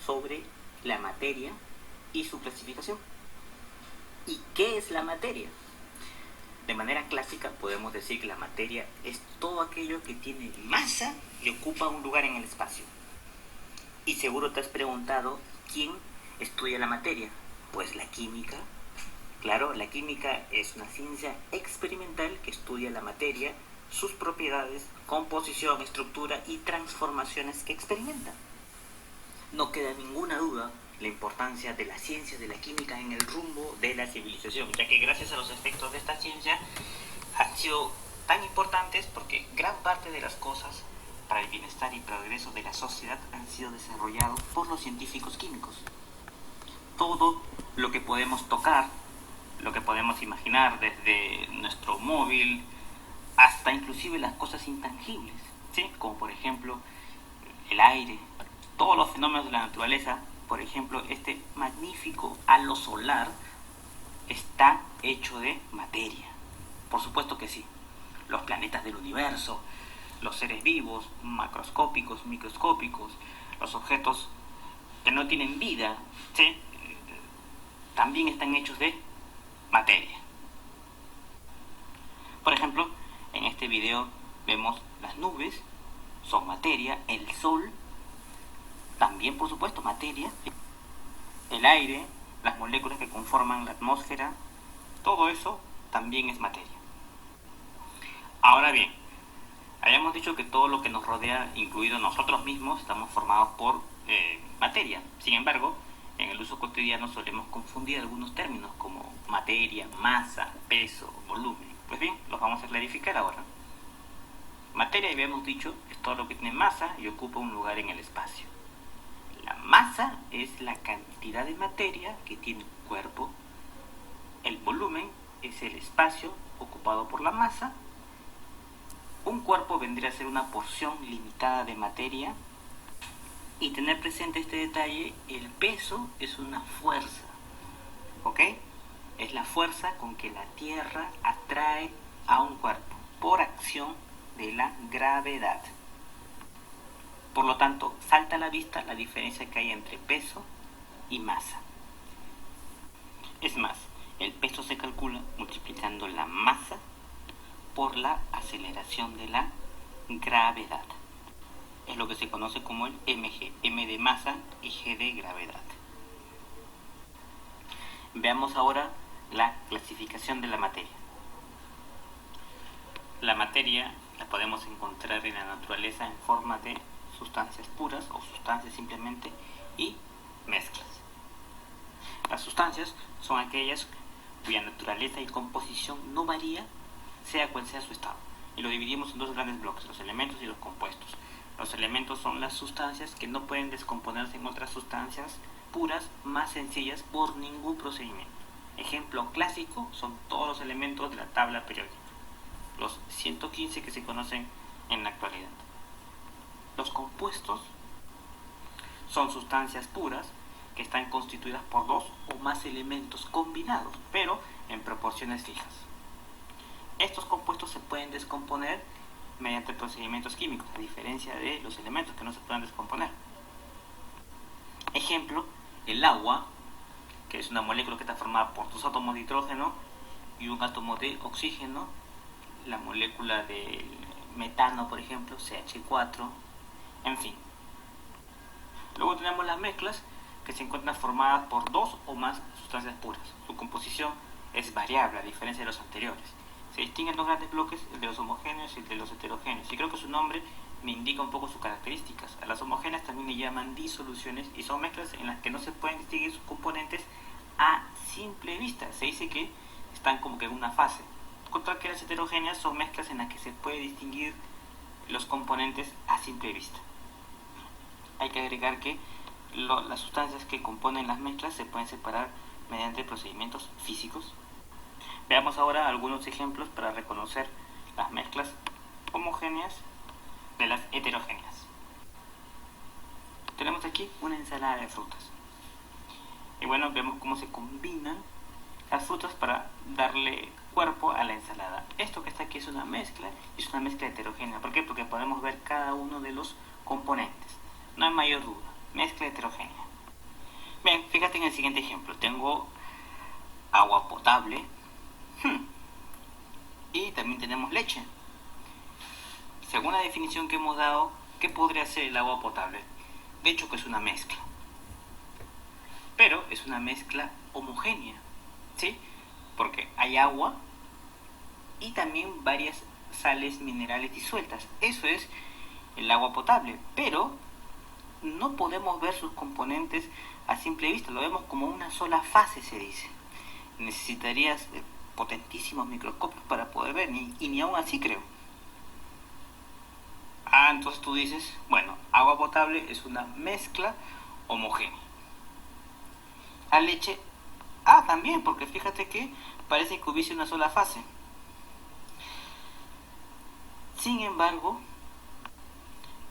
sobre la materia y su clasificación. ¿Y qué es la materia? De manera clásica podemos decir que la materia es todo aquello que tiene masa y ocupa un lugar en el espacio. Y seguro te has preguntado, ¿quién estudia la materia? Pues la química. Claro, la química es una ciencia experimental que estudia la materia, sus propiedades, composición, estructura y transformaciones que experimenta. No queda ninguna duda la importancia de las ciencias de la química en el rumbo de la civilización, ya que gracias a los efectos de esta ciencia han sido tan importantes porque gran parte de las cosas para el bienestar y progreso de la sociedad han sido desarrollados por los científicos químicos. Todo lo que podemos tocar, lo que podemos imaginar, desde nuestro móvil hasta inclusive las cosas intangibles, ¿sí? Como por ejemplo el aire, todos los fenómenos de la naturaleza. Por ejemplo, este magnífico halo solar está hecho de materia. Por supuesto que sí. Los planetas del universo, los seres vivos, macroscópicos, microscópicos, los objetos que no tienen vida, ¿sí? También están hechos de materia. Por ejemplo, en este video vemos las nubes, son materia, el sol, también por supuesto materia, el aire, las moléculas que conforman la atmósfera, todo eso también es materia. Ahora bien, habíamos dicho que todo lo que nos rodea, incluido nosotros mismos, estamos formados por materia. Sin embargo, en el uso cotidiano solemos confundir algunos términos como materia, masa, peso, volumen. Pues bien, los vamos a clarificar ahora. Materia, habíamos dicho, es todo lo que tiene masa y ocupa un lugar en el espacio. La masa es la cantidad de materia que tiene un cuerpo. El volumen es el espacio ocupado por la masa. Un cuerpo vendría a ser una porción limitada de materia. Y tener presente este detalle, el peso es una fuerza, ¿ok? Es la fuerza con que la Tierra atrae a un cuerpo por acción de la gravedad. Por lo tanto, salta a la vista la diferencia que hay entre peso y masa. Es más, el peso se calcula multiplicando la masa por la aceleración de la gravedad. Es lo que se conoce como el mg, m de masa y g de gravedad. Veamos ahora la clasificación de la materia. La materia la podemos encontrar en la naturaleza en forma de sustancias puras o sustancias simplemente y mezclas. Las sustancias son aquellas cuya naturaleza y composición no varía, sea cual sea su estado. Y lo dividimos en dos grandes bloques, los elementos y los compuestos. Los elementos son las sustancias que no pueden descomponerse en otras sustancias puras más sencillas por ningún procedimiento. Ejemplo clásico son todos los elementos de la tabla periódica, los 115 que se conocen en la actualidad. Los compuestos son sustancias puras que están constituidas por dos o más elementos combinados, pero en proporciones fijas. Estos compuestos se pueden descomponer mediante procedimientos químicos, a diferencia de los elementos que no se pueden descomponer. Ejemplo, el agua, que es una molécula que está formada por dos átomos de hidrógeno y un átomo de oxígeno, la molécula del metano, por ejemplo, CH4, en fin. Luego tenemos las mezclas, que se encuentran formadas por dos o más sustancias puras. Su composición es variable, a diferencia de los anteriores. Se distinguen dos grandes bloques, el de los homogéneos y el de los heterogéneos, y creo que su nombre me indica un poco sus características. A las homogéneas también le llaman disoluciones, y son mezclas en las que no se pueden distinguir sus componentes a simple vista. Se dice que están como que en una fase. Contra que las heterogéneas son mezclas en las que se puede distinguir los componentes a simple vista. Hay que agregar que las sustancias que componen las mezclas se pueden separar mediante procedimientos físicos. Veamos ahora algunos ejemplos para reconocer las mezclas homogéneas de las heterogéneas. Tenemos aquí una ensalada de frutas. Y bueno, vemos cómo se combinan las frutas para darle cuerpo a la ensalada. Esto que está aquí es una mezcla, y es una mezcla heterogénea. ¿Por qué? Porque podemos ver cada uno de los componentes. No hay mayor duda, mezcla heterogénea. Bien, fíjate en el siguiente ejemplo. Tengo agua potable y también tenemos leche. Según la definición que hemos dado, ¿qué podría ser el agua potable? De hecho que es una mezcla. Pero es una mezcla homogénea, ¿sí? Porque hay agua y también varias sales minerales disueltas. Eso es el agua potable, pero no podemos ver sus componentes a simple vista, lo vemos como una sola fase, se dice. Necesitarías potentísimos microscopios para poder ver, y ni aún así creo. Entonces tú dices, bueno, agua potable es una mezcla homogénea. La leche, también, porque fíjate que parece que hubiese una sola fase. Sin embargo,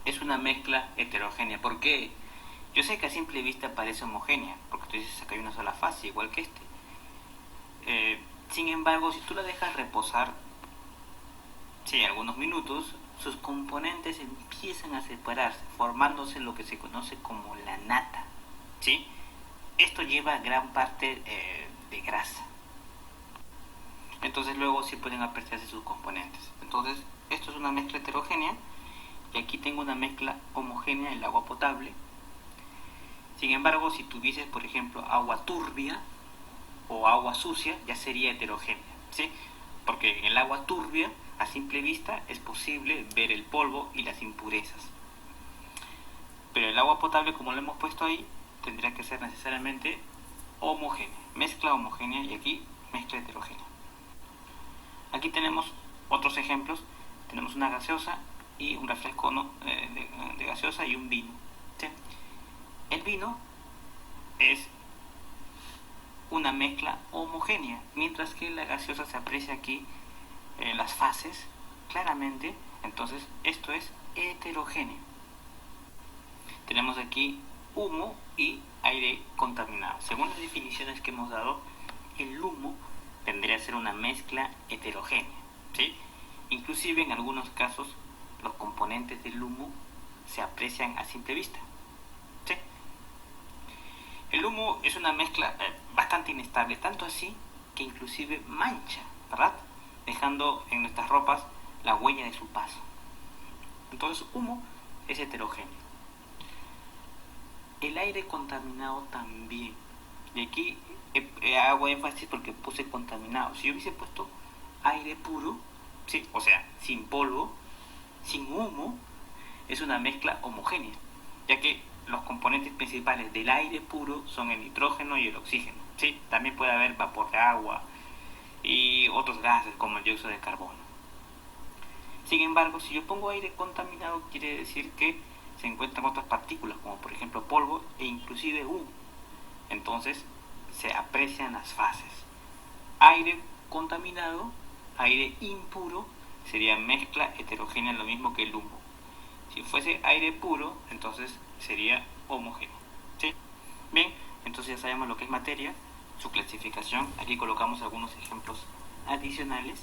es una mezcla heterogénea. ¿Por qué? Yo sé que a simple vista parece homogénea, porque tú dices que hay una sola fase, igual que este. Sin embargo, si tú la dejas reposar, algunos minutos, sus componentes empiezan a separarse, formándose lo que se conoce como la nata, ¿sí? Esto lleva gran parte de grasa. Entonces luego sí pueden apreciarse sus componentes. Entonces, esto es una mezcla heterogénea, y aquí tengo una mezcla homogénea, el agua potable. Sin embargo, si tuvieses, por ejemplo, agua turbia o agua sucia, ya sería heterogénea, ¿sí? Porque en el agua turbia, a simple vista, es posible ver el polvo y las impurezas. Pero el agua potable, como lo hemos puesto ahí, tendría que ser necesariamente homogénea, mezcla homogénea, y aquí mezcla heterogénea. Aquí tenemos otros ejemplos. Tenemos una gaseosa y un refresco de gaseosa y un vino, ¿sí? El vino es una mezcla homogénea, mientras que la gaseosa se aprecia aquí las fases claramente. Entonces esto es heterogéneo. Tenemos aquí humo y aire contaminado. Según las definiciones que hemos dado, el humo tendría a ser una mezcla heterogénea, ¿sí? Inclusive en algunos casos los componentes del humo se aprecian a simple vista, ¿sí? El humo es una mezcla bastante inestable, tanto así que inclusive mancha, ¿verdad? Dejando en nuestras ropas la huella de su paso. Entonces, humo es heterogéneo. El aire contaminado también. Y aquí hago énfasis porque puse contaminado. Si yo hubiese puesto aire puro, ¿sí? O sea, sin polvo, sin humo, es una mezcla homogénea, ya que los componentes principales del aire puro son el nitrógeno y el oxígeno, ¿sí? También puede haber vapor de agua y otros gases como el dióxido de carbono. Sin embargo, si yo pongo aire contaminado, quiere decir que se encuentran otras partículas, como por ejemplo polvo e inclusive humo. Entonces se aprecian las fases. Aire contaminado, aire impuro, sería mezcla heterogénea, lo mismo que el humo. Si fuese aire puro, entonces sería homogéneo, ¿sí? Bien, entonces ya sabemos lo que es materia, su clasificación. Aquí colocamos algunos ejemplos adicionales.